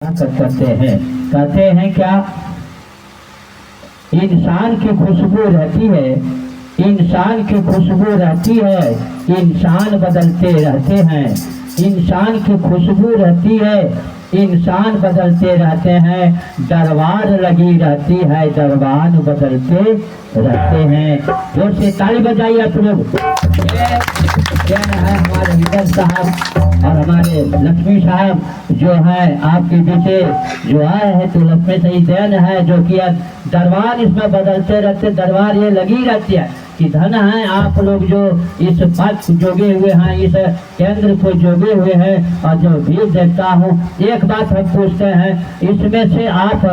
करते हैं। कहते हैं क्या, इंसान की खुशबू रहती है, इंसान की खुशबू रहती है, इंसान बदलते रहते हैं। इंसान की खुशबू रहती है, इंसान बदलते रहते हैं। दरबार लगी रहती है, दरबार बदलते रहते हैं। जोर से ताली बजाइए आप लोग। क्या है हमारे हिंदर साहब और हमारे लक्ष्मी साहब जो है आपके पीछे जो आए हैं, तो लक्ष्मी सही देन है जो कि दरबार इसमें बदलते रहते, दरबार ये लगी रहती है कि धन है आप लोग जो इस पद जोगे हुए हैं, इस केंद्र को जोगे हुए हैं। और जो भी देखता हूँ, एक बात हम पूछते हैं, इसमें से आप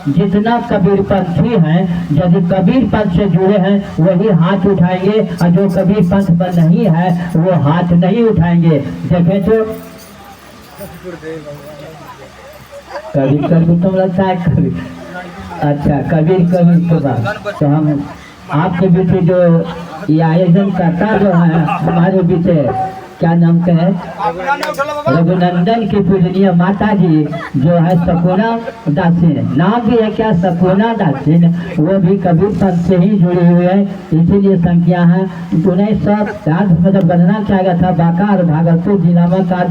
जितना कबीरपंथी हैं, यदि कबीर पंथ से जुड़े हैं वही हाथ उठाएंगे, और जो कबीर पंथ पर नहीं है वो हाथ नहीं उठाएंगे। देखें तो कबीर कबीर तुम लगता है कबीर, अच्छा कबीर कबीर के बाद तो हम आपके बीच जो ये आयोजन करता जो है हमारे बीच क्या नाम का है, रघुनंदन की पूजनीय माता जी जो है सकोना दासीन, नाम भी है क्या सकोना दासीन, वो भी कबीर पंथ से ही जुड़ी हुई है। इसीलिए संख्या है 1960 मतलब गणना किया गया था, बांका और भागलपुर जिला में का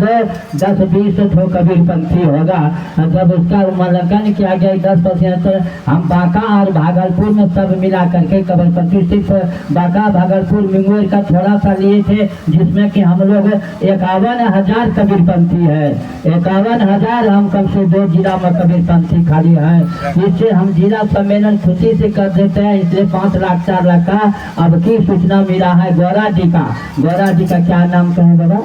10-20 ठो कबीर पंथी होगा। जब उसका उल्लंघन किया गया 10%, हम बांका और भागलपुर में सब मिला करके कबीर पंथी, सिर्फ बांका भागलपुर मिंगोर का थोड़ा सा लिए थे, जिसमें कि हम लोग 51,000 कबीर पंथी है। 51,000 हम कम से 2 जिला में कबीर पंथी खाली है। इससे हम जिला सम्मेलन खुशी से कर देते हैं। इसलिए 5 लाख 4 लाख का अब की सूचना मिला है। गौरा जी का क्या नाम कहे बाबा,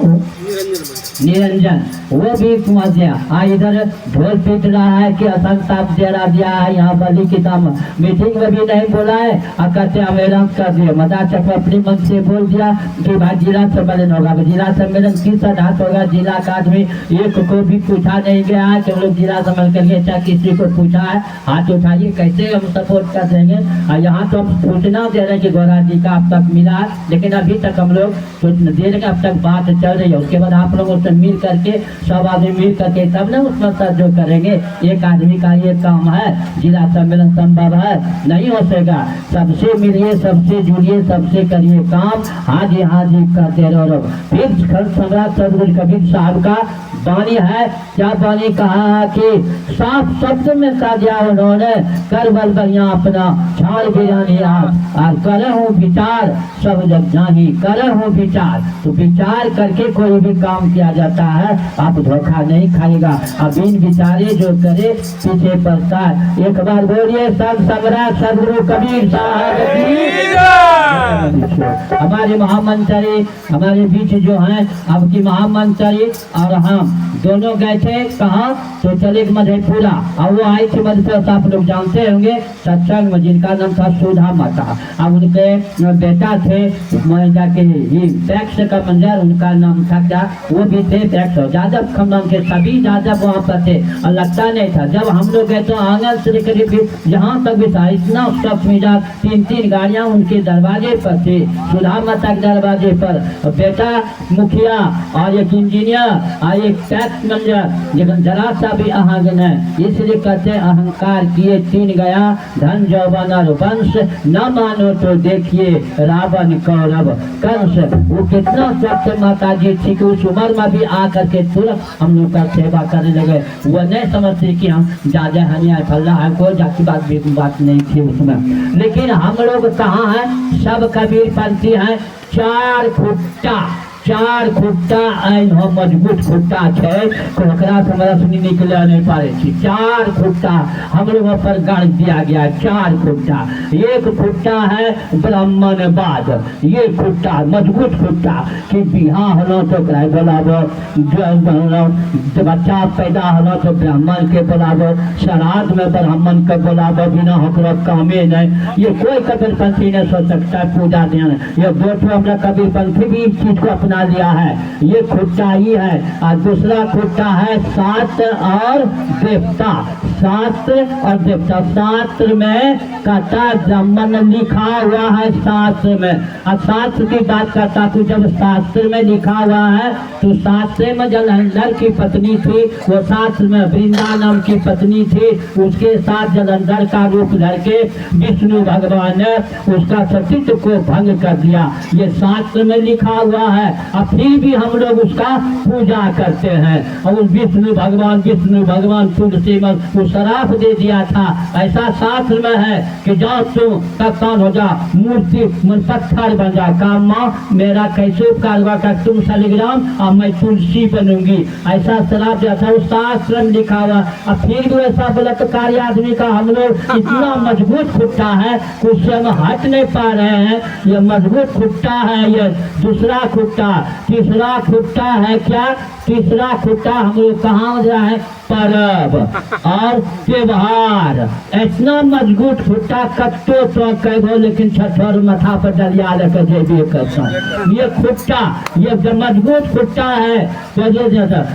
निरंजन, वो भी पहुँच गया। इधर ढोल पीट रहा है कि असंग साहब डेरा दिया है यहाँ बलि की दाम, मीटिंग में भी नहीं बोला है और कहते अमेरन कर दिए। मदा चक अपनी मन से बोल दिया कि भाई जिला सम्मेलन होगा। जिला सम्मेलन किस आधार होगा, जिला का आदमी एक को भी पूछा नहीं गया है कि हम लोग जिला सम्मेलन करिए, चाहे किसी को पूछा है हाथ उठाइए, कैसे हम सपोर्ट कर देंगे। और यहाँ तो हम सूचना दे रहे हैं कि गौरा जी का अब तक मिला है, लेकिन अभी तक हम लोग दे रहे अब तक बात चल रही है। उसके बाद आप लोगों से मिल करके सब आदमी मिल करके तब ना उसमें जो करेंगे। एक आदमी का ये काम है, जिला सम्मेलन संभव है नहीं हो सकेगा। सबसे मिलिए, सबसे जुड़िए, सबसे करिए काम, हाँ जी करते रहो। फिर सम्राट सदगुरु कबीर साहब का वाणी है, क्या वाणी कहा कि साफ शब्द में कहा दिया उन्होंने, कर बल बढ़िया अपना छाड़ गिरानी और करे हूँ विचार सब जग जाही, करे हूँ विचार। तो विचार करके कोई भी काम किया जाता है, आप धोखा नहीं खाएगा। अब इन विचारे जो करे पीछे पड़ता है। एक बार बोलिए सब सम्राट सदगुरु कबीर साहब हमारे महामंत्री हमारे बीच जो है अब की महामंत्री और हम दोनों गए थे कहाँ, तो चले मधेपुरा, और वो आई थी मधेपुरा, आप लोग जानते होंगे सत्संग में, जिनका नाम था सुधा माता। अब उनके बेटा थे महिला के पैक्स का मंजर, उनका नाम था क्या, वो भी थे पैक्स यादव खम्भम के, सभी यादव वहाँ पर थे। और लगता नहीं था जब हम लोग गए तो आंगन से लेकर भी जहाँ तक भी था इतना सब मिला, 3-3 गाड़ियाँ उनके दरवाजे पर थी, सुधा माता के दरवाजे पर। बेटा मुखिया और एक इंजीनियर और एक टैक्स मंजर, लेकिन जरा सा भी अहंग नहीं। इसलिए कहते अहंकार किए 3 गया, धन जौवन और वंश, न मानो तो देखिए रावण कौरव कंस। वो कितना सत्य माता जी थी कि उस उम्र में भी आकर के तुरंत हम लोग का सेवा करने लगे। वो नहीं समझते कि हम जाजा हनिया फल्ला है, कोई जाति बात नहीं थी उसमें। लेकिन हम लोग कहाँ हैं, सब कबीर पंथी हैं। 4 खुट्टा आइन हो, मजबूत खुट्टा है, कोकरा से हमारा सुनी निकले नहीं पारे थी। 4 खुट्टा हम लोगों पर गाड़ दिया गया। 4 खुट्टा, एक खुट्टा है ब्राह्मणवाद, ये खुट्टा मजबूत खुट्टा कि बिहा होना तो बोलाबो, बच्चा पैदा होना तो ब्राह्मण के बोलाबो, श्राद्ध में ब्राह्मण के बोलाबो, बिना होकर कामे नहीं। ये कोई कबीर पंथी नहीं सोच सकता पूजा देना। ये 2 ठो हमारा कबीर पंथी भी इस चीज को अपना लिया है। ये खुट्टा ही है। और दूसरा खुट्टा है सात और देवता। शास्त्र और देवता। शास्त्र में कहता ब्राह्मण लिखा हुआ है शास्त्र में, और शास्त्र की बात करता तो जब शास्त्र में लिखा हुआ है तो शास्त्र में जलंधर की पत्नी थी, वो शास्त्र में वृंदा नाम की पत्नी थी, उसके साथ जलंधर का रूप धर के विष्णु भगवान ने उसका सतीत्व को भंग कर दिया। ये शास्त्र में लिखा हुआ है, और फिर भी हम लोग उसका पूजा करते हैं। और विष्णु भगवान तुलसी में वो शराप दे दिया था। ऐसा शास्त्र में है कि जाओ तुम कप्तान हो जा, मूर्ति पत्थर बन जा, काम माँ मेरा कैसे उपकार हुआ कर, तुम शालिग्राम और मैं तुलसी बनूंगी, ऐसा शराप दिया था। उस शास्त्र में लिखा हुआ। अब फिर भी ऐसा बलात्कारी आदमी का हम लोग इतना मजबूत खुट्टा है उससे हम हट नहीं पा रहे हैं। ये मजबूत खुट्टा है, ये दूसरा खुट्टा। तीसरा खुट्टा है क्या? तीसरा खुट्टा हम लोग कहाँ जा है? परब और त्योहार। इतना मजबूत खुट्टा कत्तो तो कहो, लेकिन छठर माथा पर डलिया लेकर जेबे करता। ये खुट्टा, ये जब मजबूत खुट्टा है तो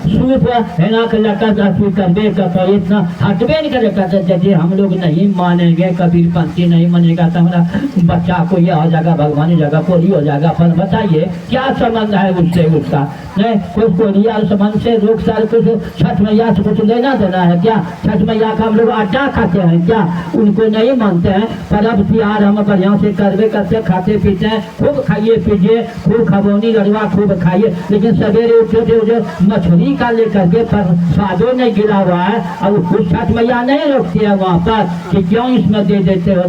सूप हेना के लेकर करबे करता, इतना हटबे नहीं करे करते। यदि हम लोग नहीं मानेंगे, कबीर पंथी नहीं मानेगा तो हमारा बच्चा को यह हो जाएगा, भगवानी जगह पोली हो जाएगा। पर बताइए क्या संबंध है उससे? उसका नहीं कुछ पोलिया संबंध से रोग साल कुछ छठ मैया से कुछ लेना देना है क्या? छठ मैया का हम लोग आटा खाते हैं क्या? उनको नहीं मानते हैं। पर्व त्योहार हम बढ़िया से करवे करते, खाते पीते हैं, खूब खाइए पीजिए, खूब खबौनी लड़वा खूब खाइए, लेकिन सवेरे उठे मछली का लेकर के स्वादों नहीं गिरा हुआ है। और उस छठ मैया नहीं रोकती है वहाँ पर कि क्यों इसमें दे देते हो।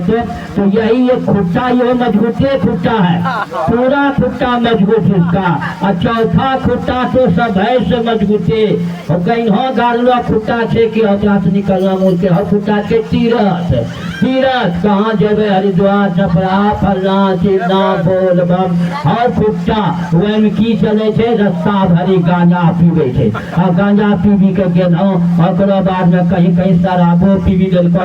तो यही ये खुट्टा, ये मजबूती खुट्टा है, पूरा खुट्टा मजबूत इसका। और चौथा खुट्टा तो सब है से मजबूती। और कहीं हो गाड़लो खुट्टा छे कि हौसला से निकलना मुझके हो खुट्टा के तीरथ। तीरथ कहाँ जेबे? हरिद्वार, छपरा, फलना चिलना बोल बम। और खुट्टा वही की चले छे, रास्ता भरी गांजा पीबे छे, और गांजा पीबी के गेल हो। और बाद में कहीं कहीं शराबो पीबी देलको,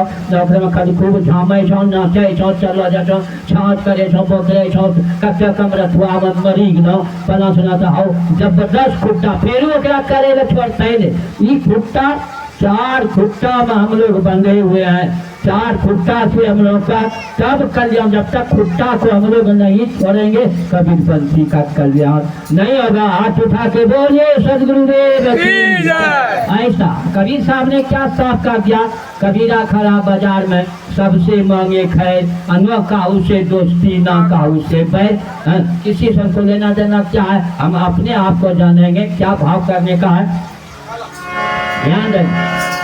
में खाली खूब झामे छो, नाचे छो, चलो जाओ छाँच करे छो, बोकरे छो, कच्चा कमरथुआ में मरी गो पना सुना तो हो जबरदस्त खुट्टा। फिर ओकरा करे छोड़ते नहीं। ई खुट्टा चार खुट्टा में हम लोग बंधे हुए हैं। चार खुट्टा से हम लोग का तब कल्याण, जब तक खुट्टा को हम लोग नहीं छोड़ेंगे कबीर पंथी का कल्याण नहीं होगा। हाथ उठा के बोलिए सदगुरुदेव की जय। ऐसा कबीर साहब ने क्या साफ कर दिया? कबीरा खड़ा बाजार में सबसे मांगे खैर, अनु काहू से दोस्ती ना काहू से बैर। किसी से हमको लेना देना क्या है? हम अपने आप को जानेंगे क्या भाव करने का है। ध्यान दें।